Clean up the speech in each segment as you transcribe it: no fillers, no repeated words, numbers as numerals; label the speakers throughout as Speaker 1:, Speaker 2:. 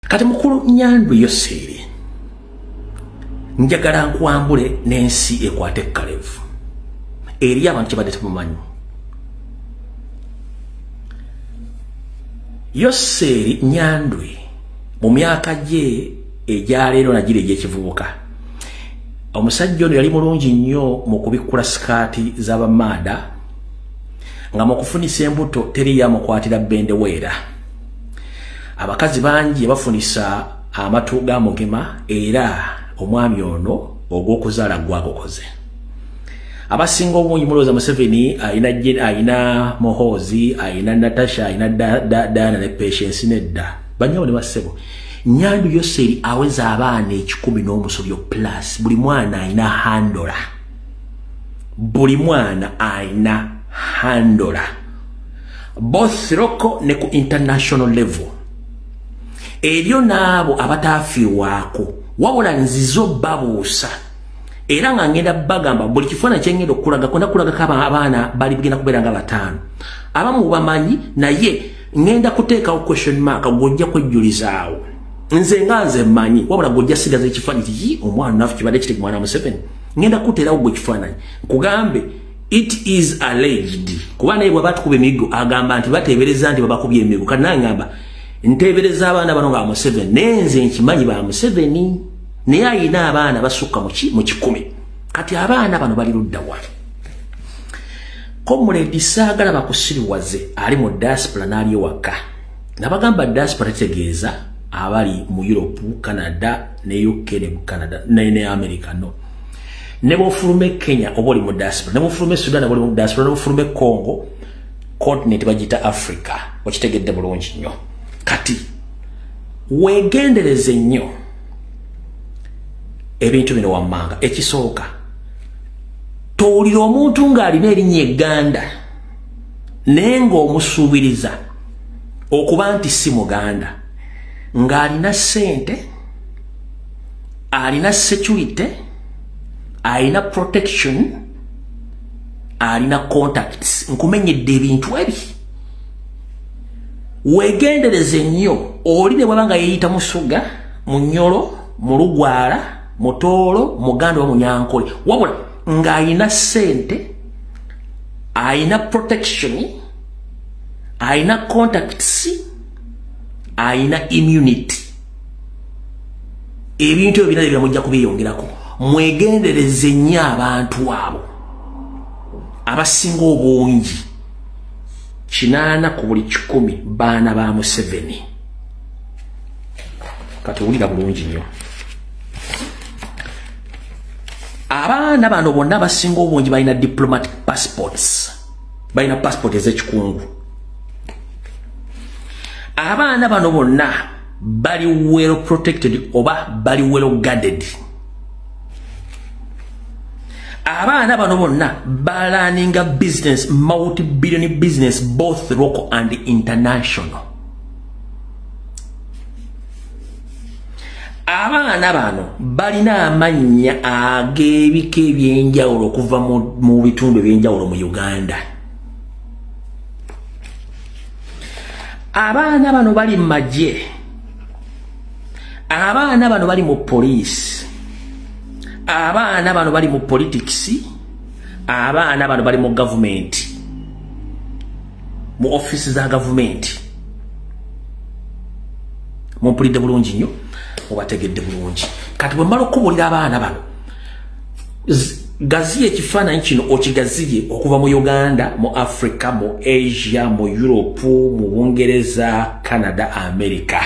Speaker 1: kati mukulu Nyandu Yoseri njagala nkwambule n'ensi ekwate Kalevu eri abantu kibadde temumanyi. Yoseri Nyandwi mu myaka gye egyaleero nagira egy'ekivubuka, omusajja ono yali mulungi nnyo mu kubikkula sikaati z'abamaada nga mu kufunisa embuto teri yamukwatira bendeweera. Abakazi bangi yabafunisa amatu ga mugema era omwami ono ogw'okuzaala gwagokoze. Abasinga obungi mulowooza Museveni ayina Muhoozi, ayina Natasha, ayina Diana ne Patience nedda. Banyawo ne bassebo. Nyandu Yoseri aweza abaana 10 n'omusobyo plus. Buli mwana ayina handora. Buli mwana ayina handora. Both local ne ku international level. Eryo naabo abataafiirwako wabula nzizo babuusa. Era nga ngenda bagamba buli kifaananyi kye ngenda okulaga kulagako abaana bali bigenda kubeera nga 5. Abamu bamanyi naye ngenda kuteekawo question mark gojja kwejjulizaawo. Nze nga nze mmanyi wabula gojja sigaza ekifaananyi omwana naffe kibadde kitege mwana Museveni. Ngenda kuteerawo gwe kifaananyi kugambe it is alleged kuba naye bw'aba tukuba emigo agamba nti bateebereza nti babakubye emigo kati nangamba nteebereza abaana bano nga Museveni nenze nkimanyi ba Museveni naye ayina abaana basukka mu 10. Kati abaana bano bali ludda wa Comrade saagala bakusiriwaze ali mu diaspora n'ali ewaka. Nabagamba diaspora tegeeza abali mu Europe, Canada ne UK ne Canada ne America no. Ne bofulume Kenya oboli mu diaspora, ne bofulume Sudan oboli mu diaspora, ne bofulume Congo continent bagita Africa. Wakitegedde bulungi nnyo. Kati wegendereze nnyo ebintu bino wammanga. Ekisooka towulira omuntu ng'alina erinnya egganda naye ng'omusuubiriza okuba nti si Muganda, ng'alina ssente, alina security, alina protection, alina contacts. Nkumenyedde ebintu ebi. Wegendereze nnyo oli ne bwaba nga yeeyita Musuga, Munyolo, Mulugwala, Mutoolo, Muganda wa Munyankole wabula ng'alina ssente, alina protection, alina contacts, alina immunity. Ebintu ebyo birala mujja kubiyongerako. Mwegendereze nnyo abantu abo abasinga obungi 8 ku buli 10 baana ba Museveni. Kati wulira bulungi nnyo. Abaana bano bonna basinga obungi balina diplomatic passports, balina passport ez'ekikungu. Abaana bano bonna bali well protected oba bali well guarded. Abaana bano bonna balaninga business, multi-billion business, both local and international. Abaana bano balina amannya ag'ebika ebyenjawulo okuva mu bitundu ebyenjawulo mu Uganda. Abaana bano bali mu magye. Abaana bano bali mu police. Abaana bano bali mu politics. Abaana bano bali mu government, mu offices za government. Mumpulidde bulungi nnyo, mubategedde bulungi. Kati bwe mmala okubulira abaana bano gaziye ekifaananyi kino okigaziye okuva mu Uganda, mu Africa, mu Asia, mu Europe, mu Bungereza, Canada, America.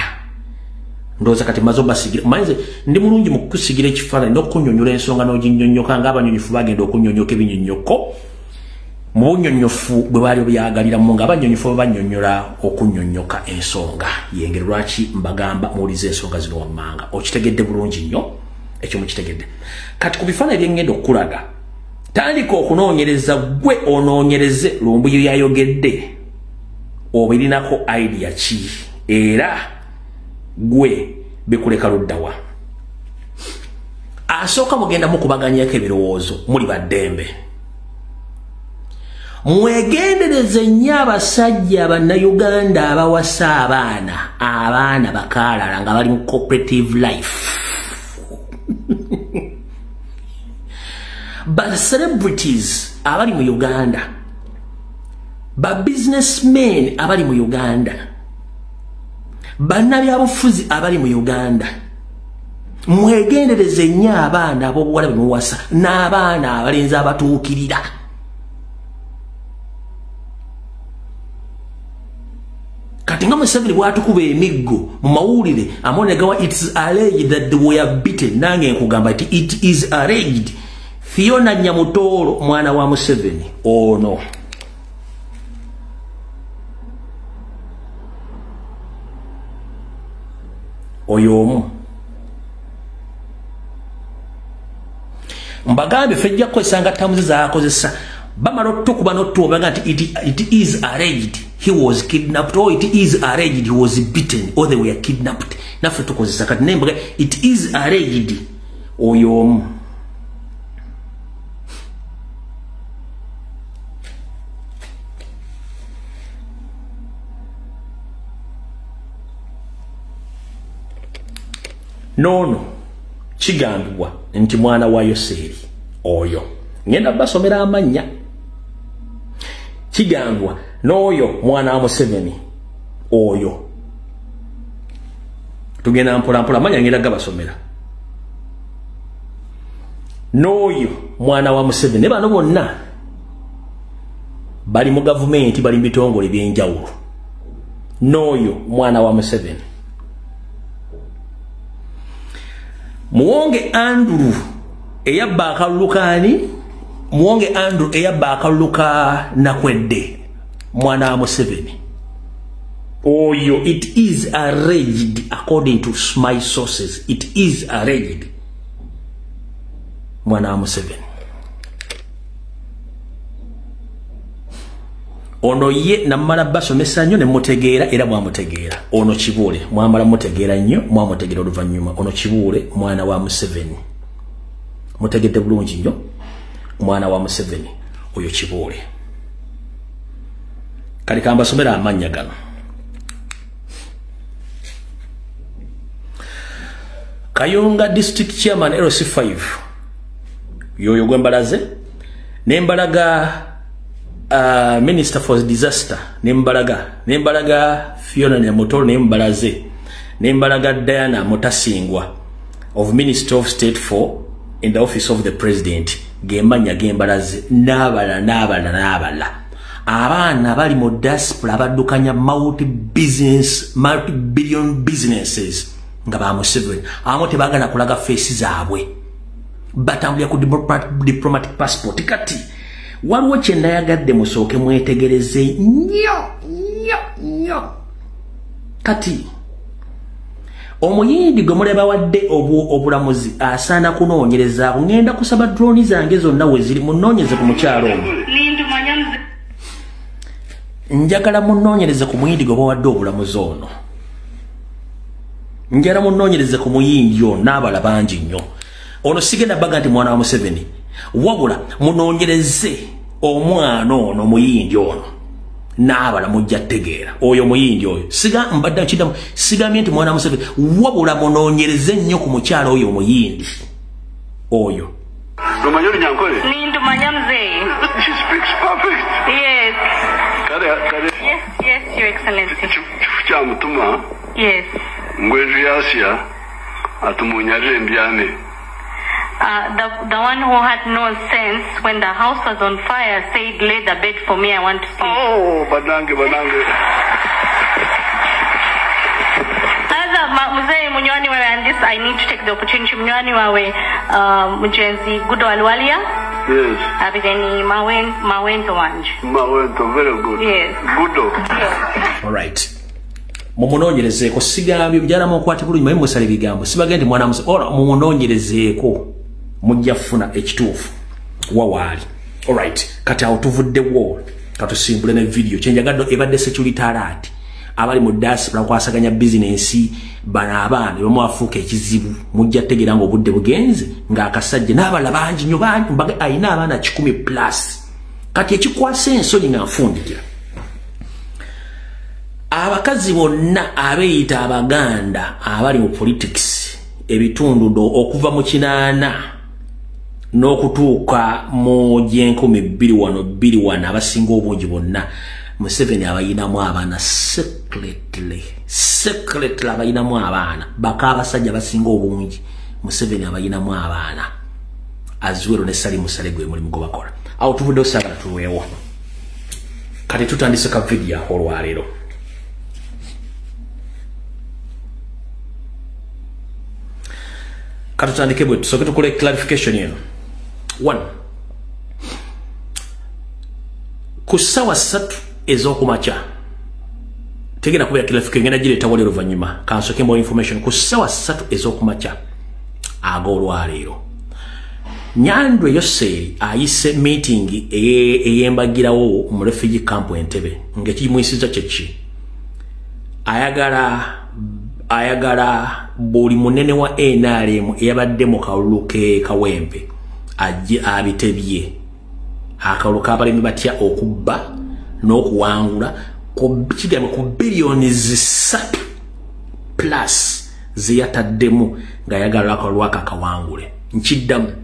Speaker 1: Ndoza kati mazo basigira manze ndi mulungi mu kusigira ekifaananyi n'okunyonyola ensonga n'oginyonnyoka ng'abanyonyofu bagenda okunyonnyoka ebinyonnyoko mu bunyonnyofu bwe baali byagalira mu nga abanyonyofu banyonnyola okunyonnyoka ensonga. Yengeri lwaki mbagamba muwulize ensonga zino wammanga. Okitegedde bulungi nnyo ekyo mukitegedde. Kati ku bifaananyi byengenda okulaga tandika okunoonyereza, gwe onoonyereze Lumbuye yayogedde obirinako idea ki era gwe bikuleka luddawa. Asooka mugenda mukubaganyako ebirowoozo muli baddembe. mwegendereze nnyo abasajja bannayuganda abawasa abaana bakaalala nga bali mu cooperative life. But celebrities abali mu Uganda, ba businessmen abali mu Uganda, bannabyabufuzi abali mu Uganda, mwegendereze nnyo abaana ab'obuwala be muwasa n'abaana abalenzi abatuukirira. Kati nga Museveni bw'atukuba emiggo mu mawulire amonagawa it's alleged that they were beaten, nange nkugamba nti it is alleged. Fiona Nyamutolo mwana wa Museveni ono oyomu mbagambe fejja kwesanga tamuzi zaakozesa bamala otukuba n'otuobaga nti it is alleged he was kidnapped, or it is alleged he was beaten, or they were kidnapped. Naffe tukozesa kati nembaga it is alleged oyomu. Nono kigambibwa nti mwana wa Yoseri oyo ngenda basomera amanya. Kigambibwa n'oyo mwana wa Museveni oyo tugenda mpola amanya ngenda gabasomera. N'oyo mwana wa Museveni bano bonna bali mu gavumenti, bali mu bitongole by'enjawulo. N'oyo mwana wa Museveni Muwonge Andrew eyabba akalulukani, Muwonge Andrew eyabba akaluluka Nakwedde mwana wa Museveni oyo, it is alleged according to my sources, it is alleged mwana wa Museveni ono ye namala basomesa nnyo ne mutegeera era mwamutegeera. Ono Kibuule mwamala mutegeera nnyo, mwamutegeera oluvannyuma. Ono Kibuule mwana wa Museveni mutegedde bulungi nnyo, mwana wa Museveni oyo Kibuule. Kali kambasomera amannya gano. Kayunga District Chairman LC5 yoyo Gwembalaze, Nembalaga Minister for Disaster Nembalaga Fiona Nyamutolo Nembalaze, Nembalaga Diana Mutasingwa of Minister of State for in the Office of the President, Gembanya Gembalaze n'abala abaana bali mu diaspora abadukanya multi-billion businesses nga ba Museveni amo tebagala kulaga faces zaabwe batambulira ku diplomatic passport. Kati waliwo kye nayagadde musooke mwetegereze nnyo. Kati omuyindi gwe muleba wadde obulamuzi asaana kunoonyereza. Ngenda kusaba drone zange zonna we ziri munoonyeze ku mukyalo omwo. Njagala munoonyereze ku muyindi gwe bawadde obulamuzi ono. Njagala munoonyereze ku muyindi ono n'abala bangi nnyo. Ono sigenda baga nti mwana wa Museveni, wabula munoonyereze omwana ono muyindi ono n'abala mujja tegeera oyo muyindi oyo. Siga mbadde nkidamu sigambye nti mwana wa Museveni, wabula munoonyereze nnyo ku mukyala oyo muyindi oyo.
Speaker 2: Romanyoli Nyankole?
Speaker 3: Nindumanya mzee.
Speaker 2: She speaks perfect.
Speaker 3: Yes.
Speaker 2: Kare.
Speaker 3: Yes, Your Excellency.
Speaker 2: Cha mutuma.
Speaker 3: Yes.
Speaker 2: Ngwenju yasia atumunyare mbyane.
Speaker 3: The one who had no sense when the house was on fire said, lay the bed for me, I want to sleep.
Speaker 2: Oh, banange.
Speaker 3: Mzee Munywani wawe, and this I need to take the opportunity. Munywani wawe Mujenzi Gudo Alwalia.
Speaker 2: Yes.
Speaker 3: Abigeni Mawento Wanji.
Speaker 2: Mawento, very good.
Speaker 3: Yes.
Speaker 2: Gudo.
Speaker 3: Yes.
Speaker 1: All right. Mumunoonyerezeeko sigambye byala mukwate bulungi mwe musale bigambo sibagende mwana musa ora mumunoonyerezeeko mujja funa ekituufu wawaali. All right. Kati awo tuvuddewo katusimbule ne video kyenjagadde ebadde security alert abali mu diaspora kwasaganya business bana abaana bwe afuuka ekizibu mujja tegeera ng'obudde bugenze ng'akasajja n'abala bangi nnyo bangi mbaga ayina abaana 10+ kati ekikwasa ensonyi nga nfundikira abakazi bonna abeeyita abaganda abali mu politics ebitundu okuva mu 8 n'okutuuka mu 2021 abasinga obungi bonna Museveni abayinamu abaana secretly abayinamu abaana baka abasajja basinga obungi Museveni abayinamu abaana azwero ne sali musalegwe muri mugobakola awo tuvudde osagala tuweewo kati tutandise ka video olwaleero kati tutandike bwe tusoke tukole clarification yeno 1 kusawa 3 ezokumacha tegera kubya clarification ngena jire tawali ruvanyuma kansoke more information kusawa 3 ezokumacha agolwaleero Nyandwe Yoseri ayise meeting eyembagirawo mu refugee camp Entebbe ngekimwisiza chechi ayagala buli munene wa NRM eyabadde mu kaluluke Kawempe ajje abitebye akaluka abalimi batya okubba n'okuwangula ku billions 3 plus ziyataddemu nga yagala akalwaka kawangule nchiddamu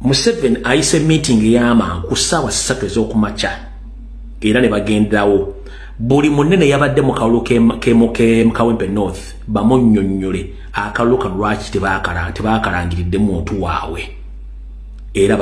Speaker 1: Museveni ayise meeting y'amangu ku ssaawa 3 ez'okumakya era ne bagendawo buli munene yabadde mu kaluluke Kawempe North bamunnyonnyole akaluka lwaki tebakalangiridde muntu waabwe era